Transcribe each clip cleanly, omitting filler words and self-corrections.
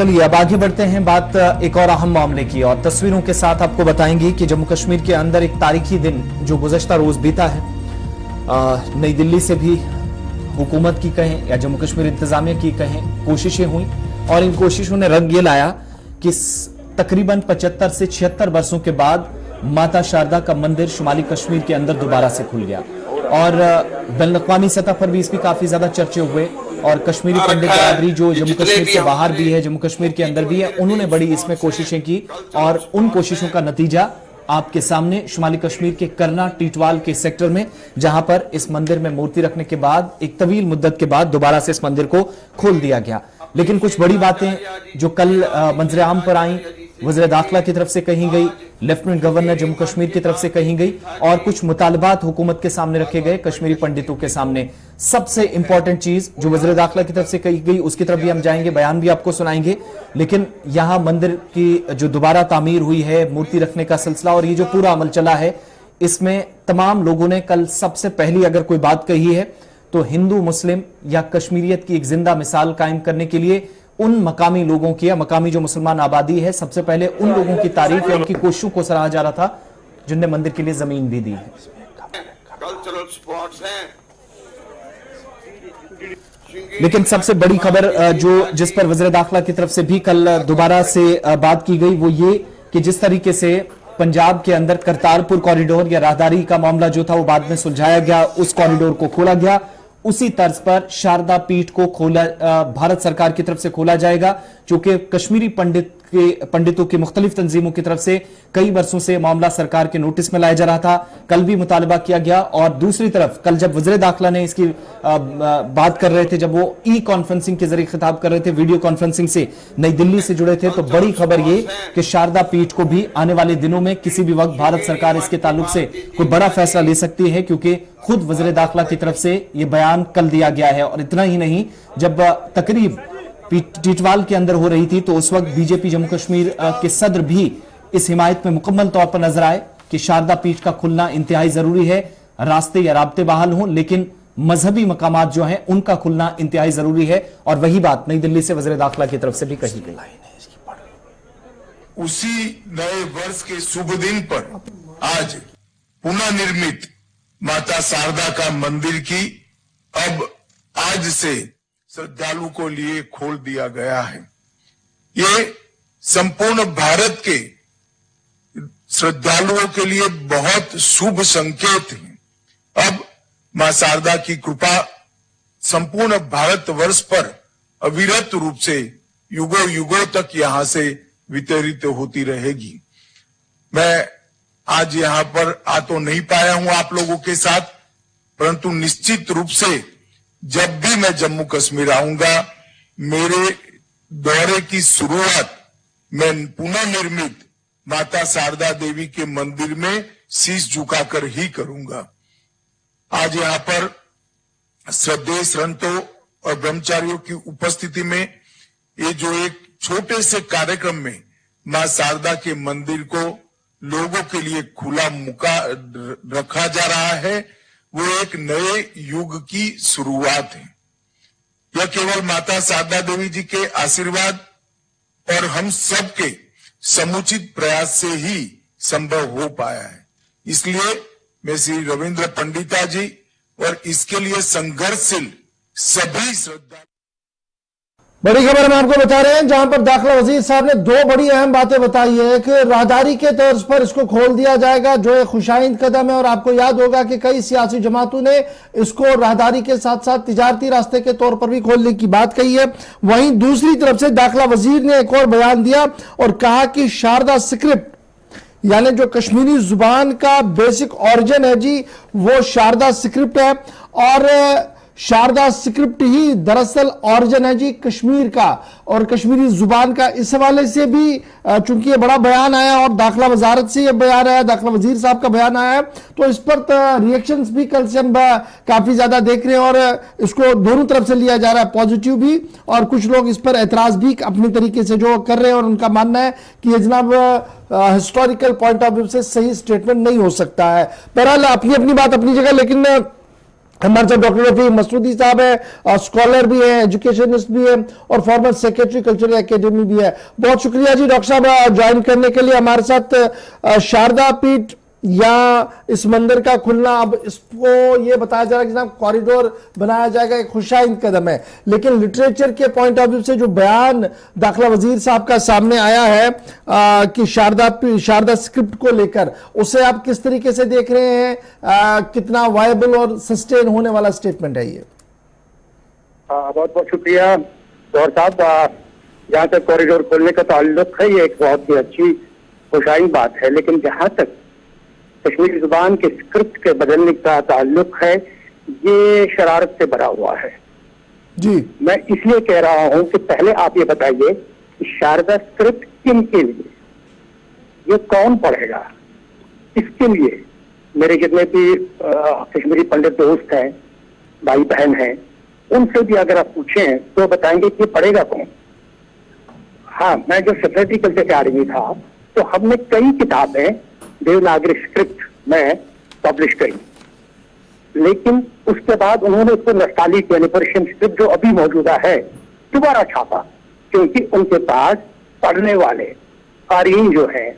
चलिए अब आगे बढ़ते हैं, बात एक और अहम मामले की और तस्वीरों के साथ आपको बताएंगे कि जम्मू कश्मीर के अंदर एक तारीखी दिन जो गुज़श्ता रोज बीता है, नई दिल्ली से भी हुकूमत की कहें या जम्मू कश्मीर इंतजामिया की कहें कोशिशें हुई और इन कोशिशों ने रंग ये लाया कि तकरीबन 75 से 76 वर्षों के बाद माता शारदा का मंदिर शुमाली कश्मीर के अंदर दोबारा से खुल गया और बैनुल-अक़वामी सतह पर भी इसकी काफी ज्यादा चर्चे हुए और कश्मीरी पंडित बरादरी जो जम्मू कश्मीर से बाहर भी है, जम्मू कश्मीर के अंदर भी है, उन्होंने बड़ी इसमें कोशिशें की और उन कोशिशों का नतीजा आपके सामने शुमाली कश्मीर के करना टीटवाल के सेक्टर में, जहां पर इस मंदिर में मूर्ति रखने के बाद एक तवील मुद्दत के बाद दोबारा से इस मंदिर को खोल दिया गया। लेकिन कुछ बड़ी बातें जो कल मंजर आम पर आई, वज़ीर दाखिला की तरफ से कही गई, लेफ्टिनेंट गवर्नर जम्मू कश्मीर की तरफ से कही गई और कुछ मुतालबात हुकूमत के सामने रखे गए कश्मीरी पंडितों के सामने। सबसे इंपॉर्टेंट चीज जो वज़ीर दाखिला की तरफ से कही गई उसकी तरफ भी हम जाएंगे, बयान भी आपको सुनाएंगे। लेकिन यहां मंदिर की जो दोबारा तामीर हुई है, मूर्ति रखने का सिलसिला और ये जो पूरा अमल चला है, इसमें तमाम लोगों ने कल सबसे पहली अगर कोई बात कही है तो हिंदू मुस्लिम या कश्मीरियत की एक जिंदा मिसाल कायम करने के लिए उन मकामी लोगों की या मकामी जो मुसलमान आबादी है, सबसे पहले उन लोगों की तारीफ या उनकी कोशिशों को सराहा जा रहा था जिनने मंदिर के लिए जमीन भी दी है। कल्चरल स्पॉट्स हैं। लेकिन सबसे बड़ी खबर जिस पर वज़ीर दाखिला की तरफ से भी कल दोबारा से बात की गई वो ये कि जिस तरीके से पंजाब के अंदर करतारपुर कॉरिडोर या राहदारी का मामला जो था वो बाद में सुलझाया गया, उस कॉरिडोर को खोला गया, उसी तर्ज पर शारदा पीठ को भारत सरकार की तरफ से खोला जाएगा, जो कि कश्मीरी पंडितों की मुख्तलिफ तंजीमों की तरफ से कई वर्षों से मामला सरकार के नोटिस में लाया जा रहा था। कल भी मुतालबा किया गया और दूसरी तरफ कल जब वज़ीर दाखिला ने इसकी बात कर रहे थे, जब वो ई कॉन्फ्रेंसिंग के जरिए खिताब कर रहे थे, वीडियो कॉन्फ्रेंसिंग से नई दिल्ली से जुड़े थे, तो बड़ी खबर ये कि शारदा पीठ को भी आने वाले दिनों में किसी भी वक्त भारत सरकार इसके ताल्लुक से कोई बड़ा फैसला ले सकती है, क्योंकि खुद वज़ीर दाखिला की तरफ से यह बयान कल दिया गया है। और इतना ही नहीं, जब तकरीब टीटवाल के अंदर हो रही थी तो उस वक्त बीजेपी जम्मू कश्मीर के सदर भी इस हिमायत में मुकम्मल तौर पर नजर आए कि शारदा पीठ का खुलना इंतहाई जरूरी है। रास्ते या राब्ते बहाल हों, लेकिन मजहबी मकामात जो हैं उनका खुलना इंतहाई जरूरी है और वही बात नई दिल्ली से वज़ीर दाखिला की तरफ से भी कही गई। उसी नए वर्ष के शुभ दिन पर आज पुनः निर्मित माता शारदा का मंदिर की अब आज से श्रद्धालु को लिए खोल दिया गया है। ये संपूर्ण भारत के श्रद्धालुओं के लिए बहुत शुभ संकेत है। अब मां शारदा की कृपा संपूर्ण भारतवर्ष पर अविरत रूप से युगों युगों तक यहां से वितरित होती रहेगी। मैं आज यहां पर आ तो नहीं पाया हूं आप लोगों के साथ, परंतु निश्चित रूप से जब भी मैं जम्मू कश्मीर आऊंगा, मेरे दौरे की शुरुआत मैं पुनः निर्मित माता शारदा देवी के मंदिर में शीश झुकाकर ही करूंगा। आज यहां पर श्रद्धेय संतों और ब्रह्मचारियों की उपस्थिति में ये जो एक छोटे से कार्यक्रम में मां शारदा के मंदिर को लोगों के लिए खुला मुका रखा जा रहा है, वो एक नए युग की शुरुआत है। यह केवल माता शारदा देवी जी के आशीर्वाद और हम सबके समुचित प्रयास से ही संभव हो पाया है। इसलिए मैं श्री रविंद्र पंडिता जी और इसके लिए संघर्षशील सभी श्रद्धा। बड़ी खबर हम आपको बता रहे हैं, जहां पर दाखिला वजीर साहब ने दो बड़ी अहम बातें बताई है कि राहदारी के तर्ज पर इसको खोल दिया जाएगा, जो एक खुशाइंद कदम है। और आपको याद होगा कि कई सियासी जमातों ने इसको राहदारी के साथ साथ तिजारती रास्ते के तौर पर भी खोलने की बात कही है। वहीं दूसरी तरफ से दाखिला वजीर ने एक और बयान दिया और कहा कि शारदा स्क्रिप्ट यानी जो कश्मीरी जुबान का बेसिक ऑरिजिन है जी, वो शारदा स्क्रिप्ट है और शारदा स्क्रिप्ट ही दरअसल ऑरिजिन है जी कश्मीर का और कश्मीरी जुबान का। इस हवाले से भी चूंकि ये बड़ा बयान आया और दाखिला वजारत से ये बयान आया, दाखिला वजीर साहब का बयान आया है, तो इस पर रिएक्शंस भी कल से हम काफी ज्यादा देख रहे हैं और इसको दोनों तरफ से लिया जा रहा है, पॉजिटिव भी, और कुछ लोग इस पर एतराज भी अपने तरीके से जो कर रहे हैं और उनका मानना है कि ये जनाब हिस्टोरिकल पॉइंट ऑफ व्यू से सही स्टेटमेंट नहीं हो सकता है। बहरहाल अपनी अपनी बात अपनी जगह, लेकिन हमारे साथ डॉक्टर रफीक मसूदी साहब है, स्कॉलर भी है, एजुकेशनिस्ट भी है और फॉर्मर सेक्रेटरी कल्चरल एकेडमी भी है। बहुत शुक्रिया जी डॉक्टर साहब ज्वाइन करने के लिए हमारे साथ। शारदा पीठ या इस मंदिर का खुलना, अब इसको ये बताया जा रहा है कि जनाब कॉरिडोर बनाया जाएगा, एक खुशाइंद कदम है, लेकिन लिटरेचर के पॉइंट ऑफ व्यू से जो बयान दाखिला वजीर साहब का सामने आया है कि शारदा स्क्रिप्ट को लेकर, उसे आप किस तरीके से देख रहे हैं? कितना वायबल और सस्टेन होने वाला स्टेटमेंट है ये? बहुत बहुत शुक्रिया गौर साहब। जहाँ तक कॉरिडोर खोलने का ताल्लुक है, ये एक बहुत ही अच्छी खुशाइंद बात है, लेकिन जहाँ तक कश्मीरी जुबान के स्क्रिप्ट के बदलने का ताल्लुक है, ये शरारत से भरा हुआ है जी। मैं इसलिए कह रहा हूं कि पहले आप ये बताइए कि शारदा स्क्रिप्ट किन के लिए, ये कौन पढ़ेगा, किसके लिए? मेरे जितने भी कश्मीरी पंडित दोस्त हैं, भाई बहन हैं, उनसे भी अगर आप पूछें तो बताएंगे कि पढ़ेगा कौन। हाँ, मैं जो सेक्रेटरी कल्चरल एकेडमी था तो हमने कई किताबें देवनागरी स्क्रिप्ट में पब्लिश करी, लेकिन उसके बाद उन्होंने उसको नस्तालिक यानी पर्शियन स्क्रिप्ट जो अभी मौजूदा है दोबारा छापा, क्योंकि उनके पास पढ़ने वाले कारीन जो है,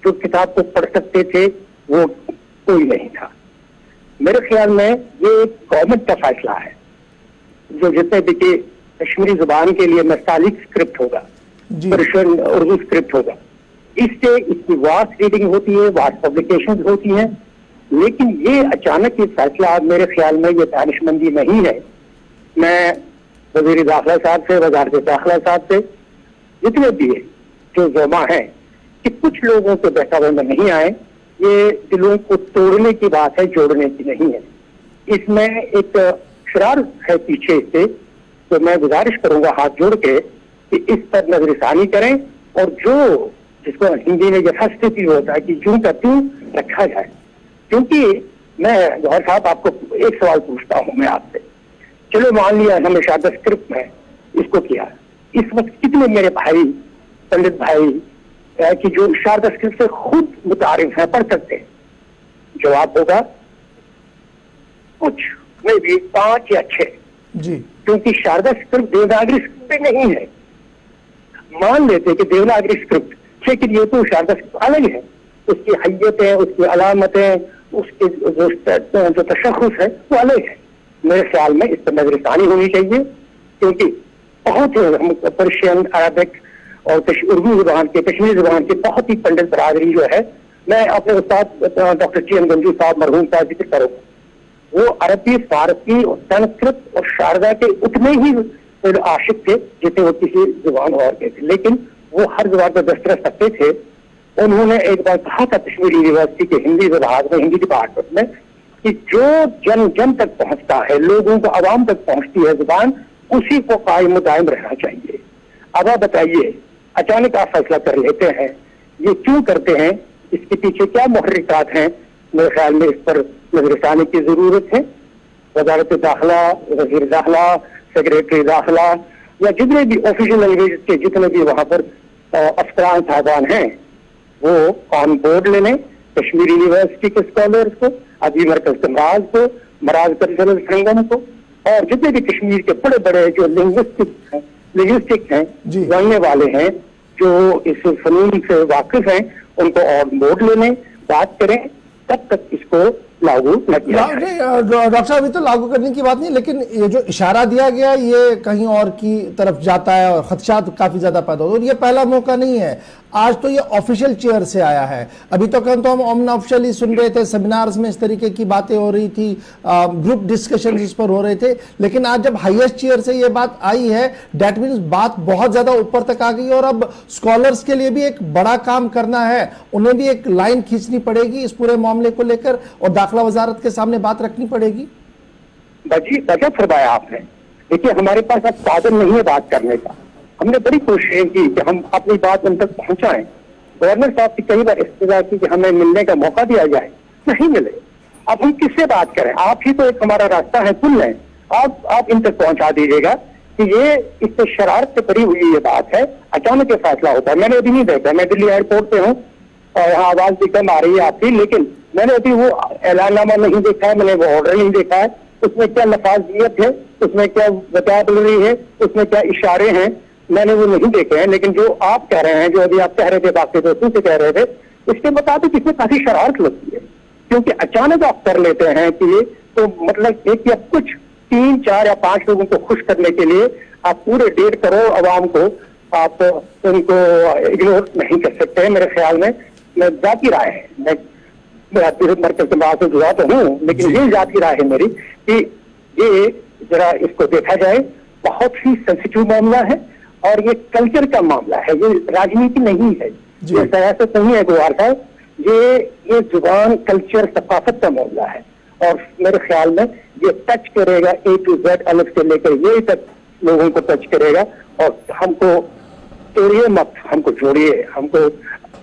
जो किताब को पढ़ सकते थे, वो कोई नहीं था। मेरे ख्याल में ये एक गवर्नमेंट का फैसला है, जो जितने भी कि कश्मीरी जुबान के लिए नस्तालिक स्क्रिप्ट होगा, पर्शियन उर्दू स्क्रिप्ट होगा, इससे इसकी वास्ट रीडिंग होती है, वास्ट पब्लिकेशन होती हैं, लेकिन ये अचानक ये फैसला मेरे ख्याल में ये दानिशमंदी नहीं है। मैं वजीर दाखिला साहब से, वजारत दाखिला साहब से, जितने भी है जो जोमा है कि कुछ लोगों के बहकावे में नहीं आए, ये दिलों को तोड़ने की बात है, जोड़ने की नहीं है। इसमें एक शरारत है पीछे से, तो मैं गुजारिश करूंगा हाथ जोड़ के कि इस पर नजरसानी करें और जो जिसको हिंदी में यथास्थिति होता है कि यूं का त्यों रखा जाए। क्योंकि मैं गौर साहब आपको एक सवाल पूछता हूं मैं आपसे, चलो मान लिया हमने शारदा स्क्रिप्ट में इसको किया, इस वक्त कितने मेरे भाई पंडित भाई कि जो शारदा स्क्रिप्ट से खुद मुतारिफ है, पढ़ सकते हैं? जवाब होगा कुछ में भी 5 या 6 जी, क्योंकि शारदा स्क्रिप्ट देवनागरी स्क्रिप्ट नहीं है। मान लेते कि देवनागरी स्क्रिप्ट, लेकिन ये तो शारदा स्क्रिप्ट अलग है, उसकी हैयतें, उसकी अलामतें, उसके जो तशख़्ख़ुस है वो अलग है। मेरे ख्याल में इस पर नजरसानी होनी चाहिए, क्योंकि बहुत ही पर्शियन, अरबिक और उर्दू जुबान के, कश्मीरी जुबान के बहुत ही पंडित बरादरी जो है, मैं अपने उस्ताद डॉक्टर टी एन गंजू साहब मरहूम का जिक्र करूँगा, वो अरबी, फारसी और संस्कृत और शारदा के उतने ही आशिक थे जितने वो किसी जुबान और के थे, लेकिन वो हर जुबान पर दस्तरस रखते थे। उन्होंने एक बार कहा था कश्मीर यूनिवर्सिटी के हिंदी विभाग में, हिंदी डिपार्टमेंट में, कि जो जन जन तक पहुंचता है, लोगों को, आवाम तक पहुंचती है जुबान, उसी को कायम दायम रहना चाहिए। अब आप बताइए, अचानक आप फैसला कर लेते हैं, ये क्यों करते हैं? इसके पीछे क्या मुहर्रिकात हैं? मेरे ख्याल में इस पर नजरसानी की जरूरत है। वजारत दाखिला, वजीर दाखिला, सेक्रेटरी दाखिला या जितने भी ऑफिशियल लैंग्वेज के जितने भी वहां पर अफसरान साहबान हैं, वो ऑन बोर्ड ले लें कश्मीर यूनिवर्सिटी के स्कॉलर्स को, अभी मरकज मराज को, मराज कल्चरल संगम को, और जितने भी कश्मीर के बड़े बड़े जो लिंग्विस्टिक्स हैं, जानने वाले हैं, जो इस फनून से वाकिफ हैं, उनको ऑन बोर्ड ले लें, बात करें, तब तक इसको लागू न किया जाए। डॉक्टर साहब, अभी तो लागू करने की बात नहीं, लेकिन ये जो इशारा दिया गया ये कहीं और की तरफ जाता है और खदशात काफी ज्यादा पैदा होते हैं। और ये पहला मौका नहीं है, आज तो ये ऑफिशियल चेयर से आया है। अभी तो हम अनऑफिशियली सुन रहे थे, सेमिनार्स में इस तरीके की बातें हो रही थी, ग्रुप डिस्कशन इस पर हो रहे थे, लेकिन आज जब हाईएस्ट चेयर से ये बात आई है, डेट मीन्स बात बहुत ज्यादा ऊपर तक आ गई। और अब स्कॉलर्स के लिए भी एक बड़ा काम करना है, उन्हें भी एक लाइन खींचनी पड़ेगी इस पूरे मामले को लेकर और दाखिला वजारत के सामने बात रखनी पड़ेगी। जी, गजब फरमाया आपने। देखिए, हमारे पास अब साधन नहीं है बात करने का। हमने बड़ी कोशिश की कि हम अपनी बात उन तक पहुंचाएं। गवर्नर साहब की कई बार इस्तदा की कि हमें मिलने का मौका दिया जाए, नहीं मिले। अब हम किससे बात करें? आप ही तो एक हमारा रास्ता है, सुन लें, आप इन तक पहुंचा दीजिएगा कि ये इससे शरारत से भरी हुई ये बात है। अचानक ये फैसला होता है। मैंने अभी नहीं देखा, मैं दिल्ली एयरपोर्ट पे हूँ और यहाँ आवाज भी कम आ रही है आपकी, लेकिन मैंने अभी वो ऐलाननामा नहीं देखा है, मैंने वो ऑर्डर नहीं देखा है, اس میں کیا لفاظیت ہے, اس میں کیا وکیبلری ہے, اس میں کیا اشارے ہیں, میں نے وہ نہیں دیکھے ہیں. لیکن جو آپ کہہ رہے ہیں, جو ابھی آپ کہہ رہے تھے, باقی دوستوں سے کہہ رہے تھے, اس کے مطابق اس میں کافی شرارت لگتی ہے. کیونکہ اچانک آپ کر لیتے ہیں کہ یہ تو مطلب ایک یا کچھ 3, 4 یا 5 لوگوں کو خوش کرنے کے لیے آپ پورے 1.5 کروڑ عوام کو آپ ان کو اگنور نہیں کر سکتے. میرے خیال میں ذاتی رائے ہے, میں مرکز سے بات سے جڑا تو ہوں, لیکن یہ ذاتی رائے ہے میری کہ یہ ذرا اس کو دیکھا جائے. بہت ہی سینسیٹیو معاملہ ہے اور یہ کلچر کا معاملہ ہے, یہ راجنیتی نہیں ہے, یہ سیاست نہیں ہے گوار صاحب, یہ زبان, کلچر, ثقافت کا معاملہ ہے. اور میرے خیال میں یہ ٹچ کرے گا A to Z, الف سے لے کر یہ تک لوگوں کو ٹچ کرے گا. اور ہم کو توڑیے مت, ہم کو جوڑیے, ہم کو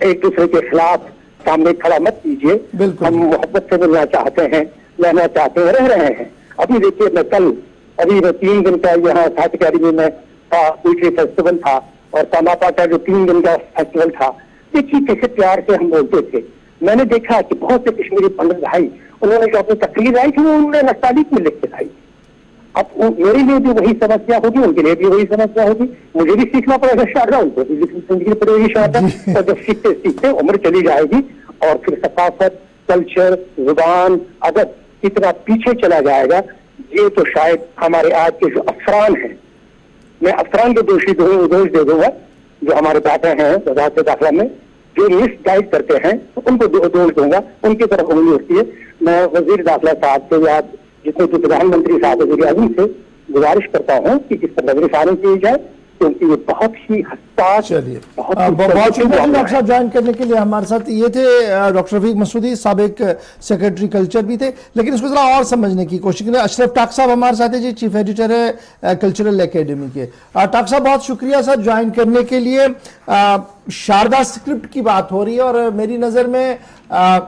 ایک دوسرے کے خلاف سامنے کھڑا مت کیجیے. ہم محبت سے ملنا چاہتے ہیں, لینا چاہتے ہیں, رہ رہے ہیں. ابھی دیکھیے میں کل, ابھی میں 3 دن کا یہاں ساہتیہ اکیڈمی میں تھا, پوئٹری فیسٹیول تھا, اور کاماپا کا جو 3 دن کا فیسٹیول تھا. دیکھیے کیسے پیار سے ہم بولتے تھے. میں نے دیکھا کہ بہت سے کشمیری پنڈت بھائی, انہوں نے جو اپنی تقریر آئی تھی وہ انہوں نے نستعلیق میں لکھ کے آئی. اب میرے لیے بھی وہی سمسیا ہوگی, ان کے لیے بھی وہی سمسیا ہوگی, مجھے بھی سیکھنا پڑے گا شاعرہ, ان کو بھی سیکھنی پڑے گی شاعرہ. اور جب سیکھتے سیکھتے عمر چلی جائے گی اور پھر ثقافت, کلچر, زبان, ادب کتنا پیچھے چلا جائے گا. یہ تو شاید ہمارے آج کے جو افسران ہیں, میں افسران کے دوش دے دوں گا, جو ہمارے داتا ہیں وزارت داخلہ میں جو مس گائڈ کرتے ہیں ان کو دوش دوں گا, ان کی طرف انگلی اٹھتی ہے. میں وزیر داخلہ صاحب سے یا جتنے کہ پردھان منتری صاحب وزیر اعظم سے گزارش کرتا ہوں کہ اس پر نظر ثانی کی جائے, کیونکہ یہ بہت ہی حساس. چلیے بہت شکریہ ڈاکٹر صاحب جوائن کرنے کے لیے ہمارے ساتھ. یہ تھے ڈاکٹر رفیق مسعودی, سابق سیکرٹری کلچر بھی تھے, لیکن اس کو ذرا اور سمجھنے کی کوشش کریں. اشرف ٹاک صاحب ہمارے ساتھ ہیں جی, چیف ایڈیٹر ہے کلچرل اکیڈمی کے. ٹاک صاحب بہت شکریہ سر جوائن کرنے کے لیے. شاردا اسکرپٹ کی بات ہو رہی ہے اور میری نظر میں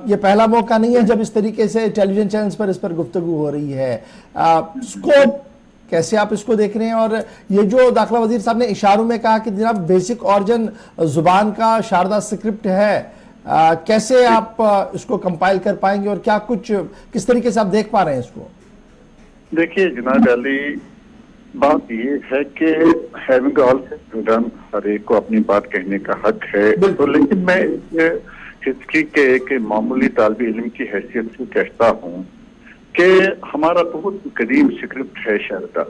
یہ پہلا موقع نہیں ہے جب اس طریقے سے ٹیلی ویژن چینلز پر اس پر گفتگو ہو رہی ہے. اسکوپ کیسے آپ اس کو دیکھ رہے ہیں؟ اور یہ جو داخلہ وزیر صاحب نے اشاروں میں کہا کہ جناب بیسک آرجن زبان کا شاردا اسکرپٹ ہے, کیسے آپ اس کو کمپائل کر پائیں گے اور کیا کچھ کس طریقے سے آپ دیکھ پا رہے ہیں اس کو؟ دیکھیے جناب علی, بات یہ ہے کہ ہیونگ آل ڈن, ہر ایک کو اپنی بات کہنے کا حق ہے. تو لیکن میں ہسٹری کے ایک معمولی طالب علم کی حیثیت سے کہتا ہوں کہ ہمارا بہت قدیم اسکرپٹ ہے شاردا.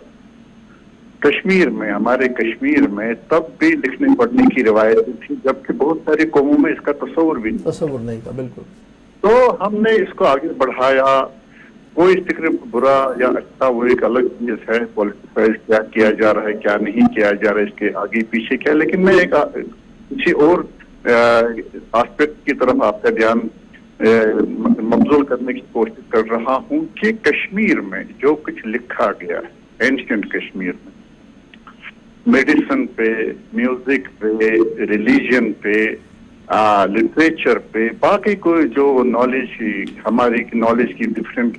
کشمیر میں, ہمارے کشمیر میں تب بھی لکھنے پڑھنے کی روایت تھی, جبکہ بہت ساری قوموں میں اس کا تصور نہیں تھا. بالکل. تو ہم نے اس کو آگے بڑھایا. کوئی اسکرپٹ برا یا اچھا وہ ایک الگ چیز ہے, پولیٹیسائز کیا کیا جا رہا ہے, کیا نہیں کیا جا رہا ہے, اس کے آگے پیچھے کیا. لیکن میں ایک کسی اور آسپیکٹ کی طرف آپ کا دھیان مبذول کرنے کی کوشش کر رہا ہوں کہ کشمیر میں جو کچھ لکھا گیا ہے, اینشینٹ کشمیر میں, میڈیسن پہ, میوزک پہ, ریلیجن پہ, لٹریچر پہ, باقی کوئی جو نالج, ہماری نالج کی ڈفرینٹ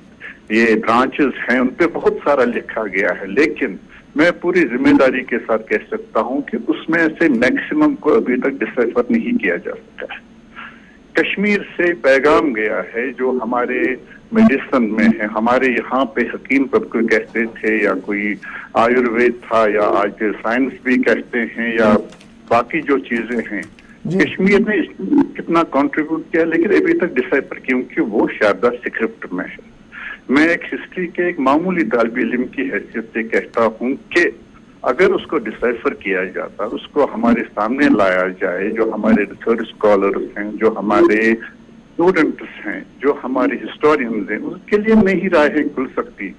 یہ برانچز ہیں, ان پہ بہت سارا لکھا گیا ہے. لیکن میں پوری ذمہ داری کے ساتھ کہہ سکتا ہوں کہ اس میں سے میکسیمم کو ابھی تک ڈسیفر نہیں کیا جا سکا ہے. کشمیر سے پیغام گیا ہے جو ہمارے میڈیسن میں ہے. ہمارے یہاں پہ حکیم طبقے کہتے تھے, یا کوئی آیوروید تھا, یا آج سائنس بھی کہتے ہیں, یا باقی جو چیزیں ہیں, کشمیر نے اس میں کتنا کنٹریبیوٹ کیا, لیکن ابھی تک ڈسائپر, کیونکہ وہ شاردا اسکرپٹ میں ہے. میں ایک ہسٹری کے ایک معمولی طالب علم کی حیثیت سے کہتا ہوں کہ اگر اس کو ڈسائفر کیا جاتا, اس کو ہمارے سامنے لایا جائے, جو ہمارے ریسرچ اسکالرس ہیں, جو ہمارے اسٹوڈنٹس ہیں, جو ہمارے ہسٹورینز ہیں, اس کے لیے نئی راہیں کھل سکتی.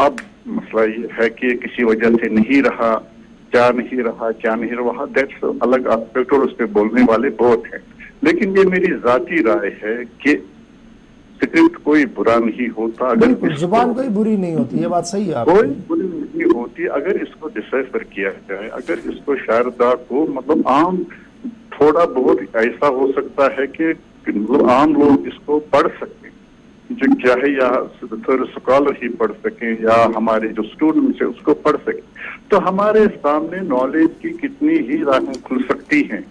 اب مسئلہ یہ ہے کہ کسی وجہ سے نہیں رہا, کیا نہیں رہا, دیٹس الگ آسپیکٹ, اور اس پہ بولنے والے بہت ہیں. لیکن یہ میری ذاتی رائے ہے کہ اسکرپٹ کوئی برا نہیں ہوتا, اگر زبان کوئی بری نہیں ہوتی, یہ بات صحیح ہے, کوئی بری نہیں ہوتی اگر اس کو ڈسائفر کیا جائے. اگر اس کو شاردا کو مطلب عام تھوڑا بہت ایسا ہو سکتا ہے کہ عام لوگ اس کو پڑھ سکیں, جو چاہے یا اسکالر ہی پڑھ سکیں یا ہمارے جو اسٹوڈنٹس ہیں اس کو پڑھ سکیں, تو ہمارے سامنے نالج کی کتنی ہی راہیں کھل سکتی ہیں.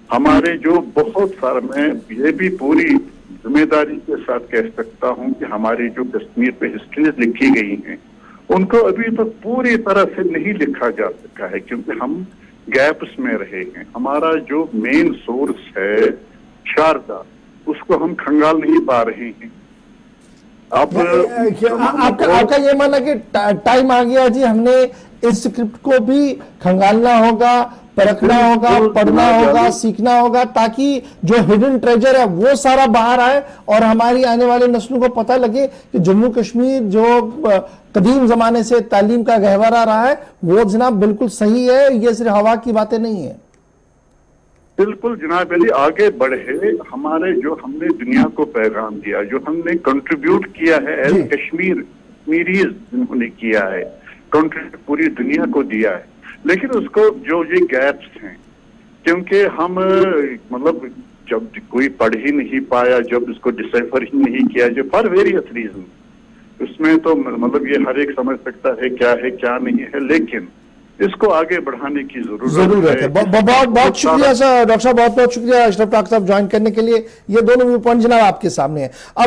हमारे जो बहुत सारे, मैं ये भी पूरी जिम्मेदारी के साथ कह सकता हूं कि हमारी जो कश्मीर पे हिस्ट्रीज लिखी गई हैं उनको अभी तक पूरी तरह से नहीं लिखा जा सका है, क्योंकि हम गैप्स में रहे हैं। हमारा जो मेन सोर्स है शारदा, उसको हम खंगाल नहीं पा रहे हैं। अब आपका ये मानना कि टाइम आ गया जी, हमने इस स्क्रिप्ट को भी खंगालना होगा, परखना होगा, पढ़ना होगा, सीखना होगा, ताकि जो हिडन ट्रेजर है वो सारा बाहर आए और हमारी आने वाली नस्लों को पता लगे कि जम्मू कश्मीर जो कदीम जमाने से तालीम का गहवरा रहा है वो जनाब बिल्कुल सही है, ये सिर्फ हवा की बातें नहीं है। बिल्कुल जनाब अली, आगे बढ़े। हमारे जो हमने दुनिया को पैगाम दिया, जो हमने कंट्रीब्यूट किया है एज कश्मीरीज जिन्होंने किया है, कंट्रीब्यूट पूरी दुनिया को दिया है, लेकिन उसको जो ये गैप्स हैं, क्योंकि हम मतलब जब कोई पढ़ ही नहीं पाया, जब इसको डिसाइफर ही नहीं किया, जो फॉर वेरियस रीजन, उसमें तो मतलब ये हर एक समझ सकता है क्या नहीं है, लेकिन इसको आगे बढ़ाने की जरूरत है। बहुत शुक्रिया सर, डॉक्टर साहब, बहुत शुक्रिया अशरफ टाक साहब ज्वाइन करने के लिए। ये दोनों व्यू पॉइंट जनाब आपके सामने है। अब